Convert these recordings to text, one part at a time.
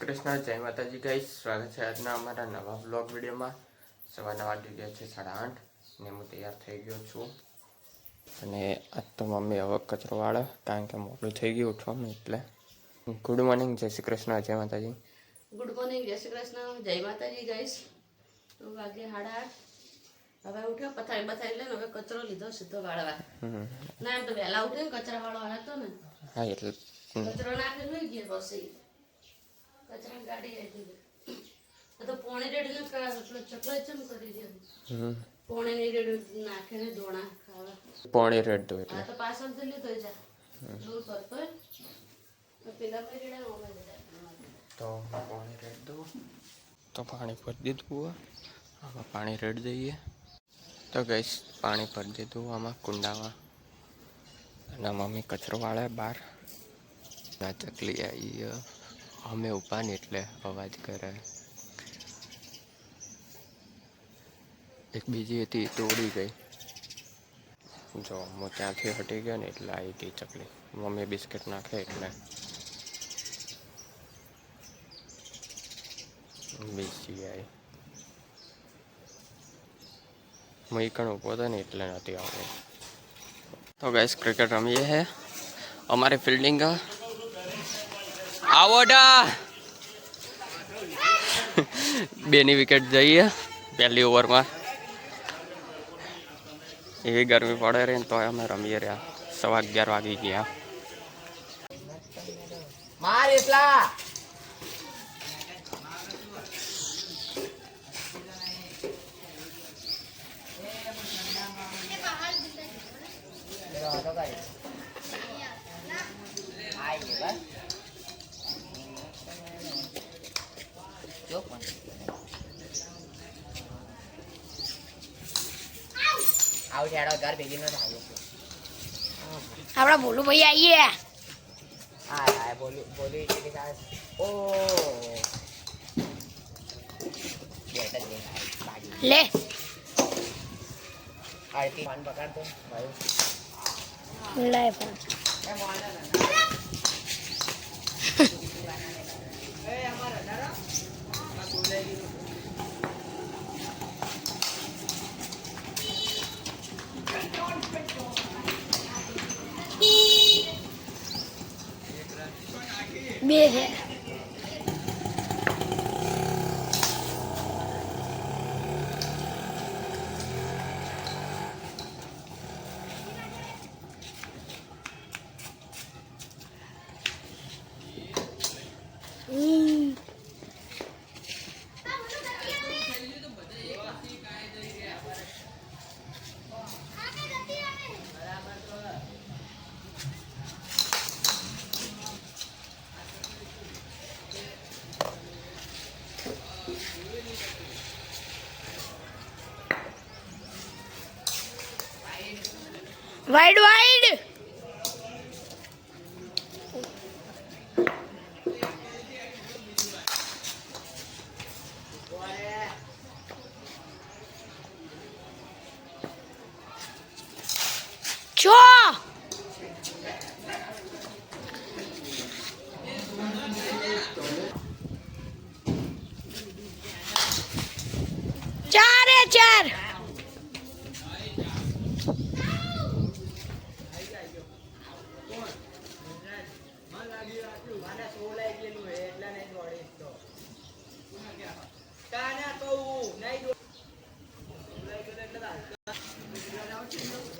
કૃષ્ણ, જય માતાજી ગાઈસ. સ્વાગત છે આજના અમારા નવા વ્લોગ વિડીયોમાં. સવારના વાગી ગયા છે 8:30 ને હું તૈયાર થઈ ગયો છું. અને આજ તો મમ્મી હવે કચરો વાળે, કારણ કે મોડું થઈ ગયું ઉઠવામાં એટલે. ગુડ મોર્નિંગ, જય શ્રી કૃષ્ણ, જય માતાજી. ગુડ મોર્નિંગ, જય શ્રી કૃષ્ણ, જય માતાજી ગાઈસ. તો વાગે 8:30. હવે ઉઠ્યો, પથારી બથારી લઈને હવે કચરો લીધો સીધો વાળવા. ના એમ તો વહેલા ઉઠીને કચરા વાળવા હતો ને. હા એટલે કચરો નાખીને લઈ ગયા બસ. કચરા ગાડી આવી તો પોણી રેડી ચકલો ચમ કરી દે. પોણી ની રેડી નાખીને ધોણા ખાવા. પોણી રેડ દો એટલે તો પાછળ થી લીધો જા દૂર કરતો તો પેલા મેં રેડા મોબાઈલ તો પાણી રેડ દો. તો પાણી ભરી દીધું. આમાં પાણી રેડ દઈએ. તો ગઈશ પાણી ભરી દીધું આમાં કુંડામાં. અને મમ્મી કચરો વાળે બહાર. ના ચકલી આવી અમે ઊભા ને એટલે અવાજ કરે. એક બીજી હતી તો ઉડી ગઈ. જો હું ત્યાંથી હટી ગયો ને એટલે આવી ગઈ ચકલી. મમ્મી બિસ્કિટ નાખે એટલે બીજી આવી. હું કણ ઊભો હતો ને એટલે નથી આવતી. તો ગાઈસ ક્રિકેટ રમીએ હે અમારી ફિલ્ડિંગ. આવોડા બેની વિકેટ જઈએ પહેલી ઓવરમાં. એવી ગરમી પડે રહી ને તો અમે રમીએ રહ્યા. 11:15 વાગી ગયા. માર એટલા આવું છે ઘર ભેગી ન થાય. આપડા બોલું ભાઈ આવીએ. હા બોલી ઓ લે આરતી ફોન પકડતો ભાઈ લાય ફોન. બે છે. વાઈડ વાઈડ છો. ચારે ચાર.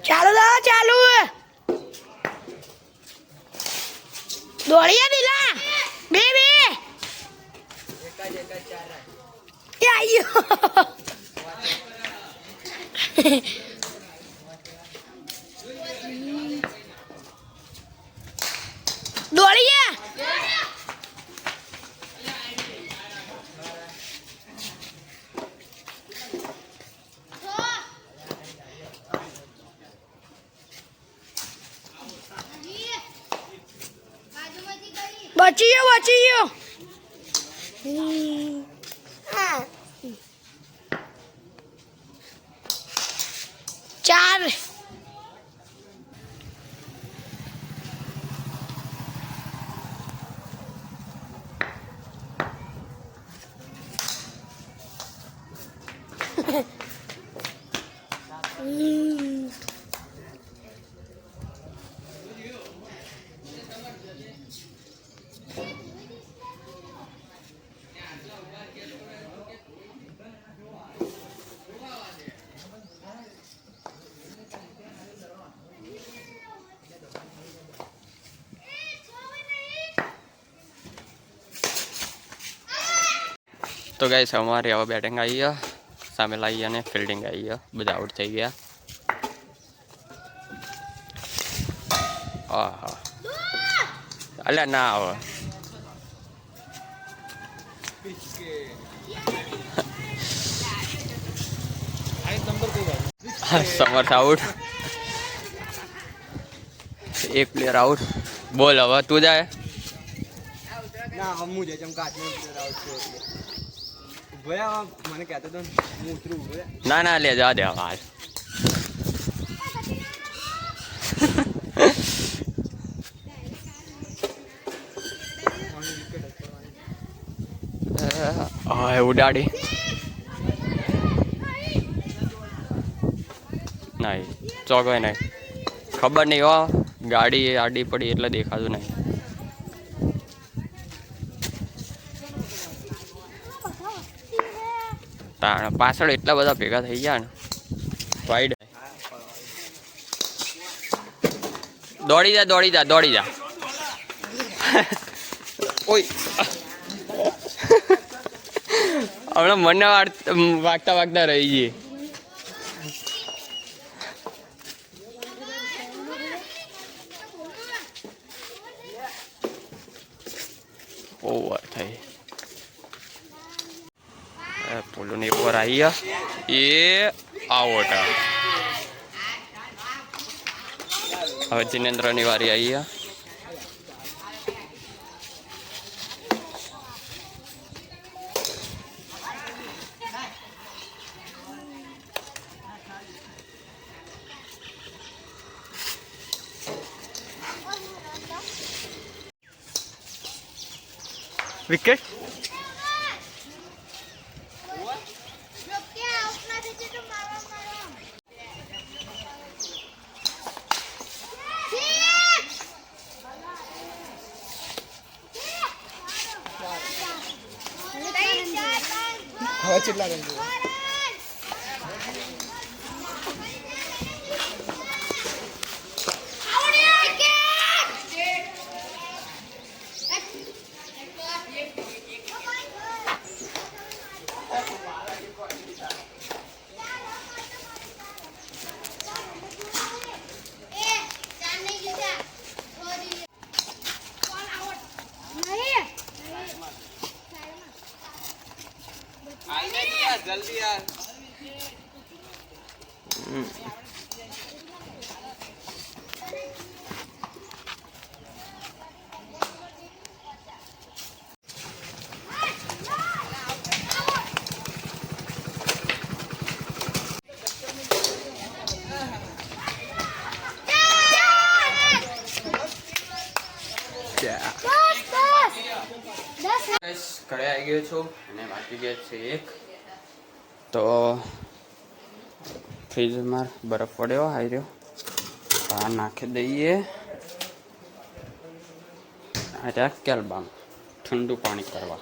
ચાલુ દો ચાલુ દોડીએ દિલા બે બે એ આયો. દોડીએ બચી ગયો. ચાર. તો ગાઈસ અમારી હવે બેટિંગ આવી ગયા, સામે લાવી અને ફિલ્ડિંગ આવી ગયા, બધા આઉટ થઈ ગયા. હા અલ્યા ના આવે. સમર્થ આઉટ, એક પ્લેયર આઉટ. બોલ હવે તું જાય. ના હું જ ચમકાત ભયા મને કહેતો તો હું ઉતરું ના ના લે જા દે હાલ. હા ઉડાડી નહીં, ચોગવાય નહીં. ખબર નહીં હો, ગાડી આડી પડી એટલે દેખાતું નહીં. પાછળ એટલા બધા ભેગા થઈ ગયા ને. વાઈડ દોડી જા દોડી જા દોડી જા. ઓય હમણાં મને વાગતા વાગતા રહી ગઈ. ઓવર થઈ. પોલું ને ઉપર આવી ગયા એ આઉટ. હવે જિનેન્દ્રની વારી આવી ગયા. વિકેટ હવે કેટલા રન જલ્દી યાર. ઘરે આવી ગયો છું અને વાગી ગયા છે 1. તો ફ્રીજમાં બરફ પડ્યો આવી રહ્યો, બહાર નાખી દઈએ. આ કેલ્બામાં ઠંડુ પાણી કરવા,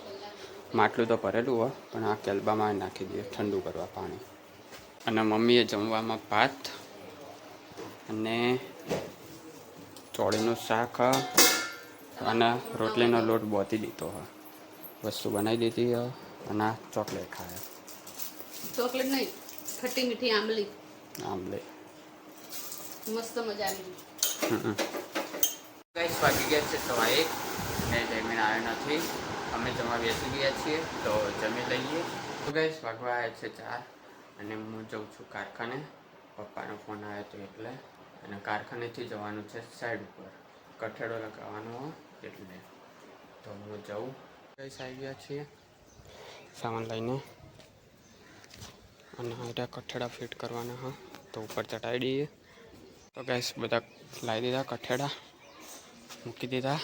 માટલું તો ભરેલું હોય પણ આ કેલ્બામાં નાખી દઈએ ઠંડુ કરવા પાણી. અને મમ્મીએ જમવામાં ભાત અને ચોળીનું શાક અને રોટલીનો લોટ બોતી દીધો હોય, વસ્તુ બનાવી દીધી હોય. અને આ ચોકલેટ ખાય. ચોકલેટ નહીં, ખટ્ટી મીઠી આંબલી. આંબલી મસ્ત મજા આવી. ગાઈસ વાગી ગયા છે 1:15 અને જમીન આવ્યો નથી. અમે જમવા બેસી ગયા છીએ તો જમી લઈએ. તો ગાઈસ વાગવા આવ્યા છે 4 અને હું જઉં છું કારખાને. પપ્પાનો ફોન આવ્યો હતો એટલે. અને કારખાનેથી જવાનું છે સાઈડ ઉપર, કઠેડો લગાવવાનો હોય એટલે. તો હું જાઉં. ગાઈસ આવી ગયા છીએ સામાન લઈને અને આ કઠેડા ફિટ કરવાના હા, તો ઉપર ચડાવી દઈએ. તો ગાઈસ બધા લાવી દીધા કઠેડા, મૂકી દીધા.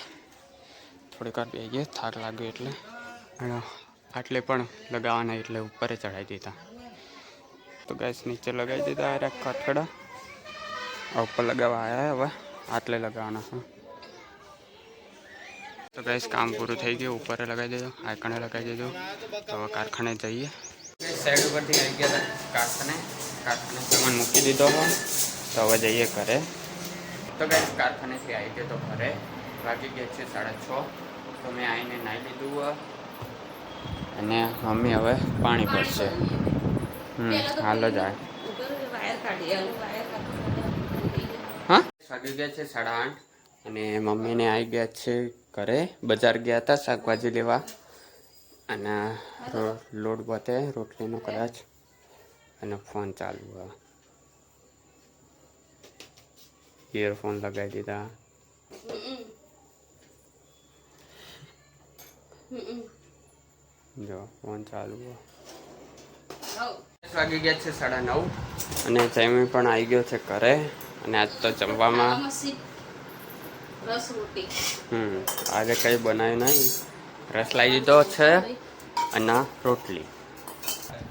થોડીક વાર બેસી ગયા, થાક લાગ્યો એટલે. અને આટલે પણ લગાવવાના એટલે ઉપર ચડાવી દીધા. તો ગાઈસ નીચે લગાવી દીધા આ કઠેડા, ઉપર લગાવવા આવ્યા. હવે આટલે લગાવવાના હા. તો ગાઈસ કામ પૂરું થઈ ગયું, ઉપર લગાવી દેજો, આઈકણે લગાવી દેજો. તો હવે કારખાને જઈએ. સાઈડ ઉપરથી આવી ગયા કારખાને સામાન મૂકી દીધો હોય. તો હવે જઈએ ઘરે. તો ગાઈસ કારખાનેથી આવી ગયો તો ઘરે. વાગી ગયા છે 6:30. તો મેં આવીને નાહી લીધું. અને મમ્મી હવે પાણી ભરશે. હાલો જાય. વાયર કાઢીએ વાયર કાઢી હા વાગી ગયા છે 8:30 અને મમ્મીને આવી ગયા છે ઘરે. બજાર ગયા હતા શાકભાજી લેવા અને લોટ બતે રોટલીનો કદાચ અને ફોન ચાલુ હોય. ઇયરફોન લગાવી દીધા. જો ફોન ચાલુ હોય. વાગી ગયા છે 9:30 અને જમી પણ આવી ગયો છે ઘરે. અને આજ તો જમવામાં રસ રોટી આજે કંઈ બનાવ્યું નહીં. રસ લાવી દીધો છે અને રોટલી.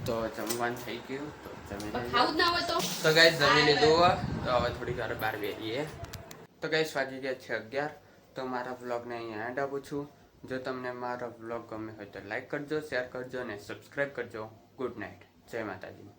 તો જમવાનું થઈ ગયું. તો ખાવું જ ના હોય તો ગાઈસ જમી લીધું. તો હવે થોડી વાર બહાર બેસીએ. તો ગાઈસ વાગી ગયા છે 11. તો મારા વ્લોગને અહીંયા એન્ડ આપું છું. જો તમને મારો વ્લોગ ગમે હોય તો લાઈક કરજો, શેર કરજો અને સબસ્ક્રાઈબ કરજો. Good night. જય માતાજી.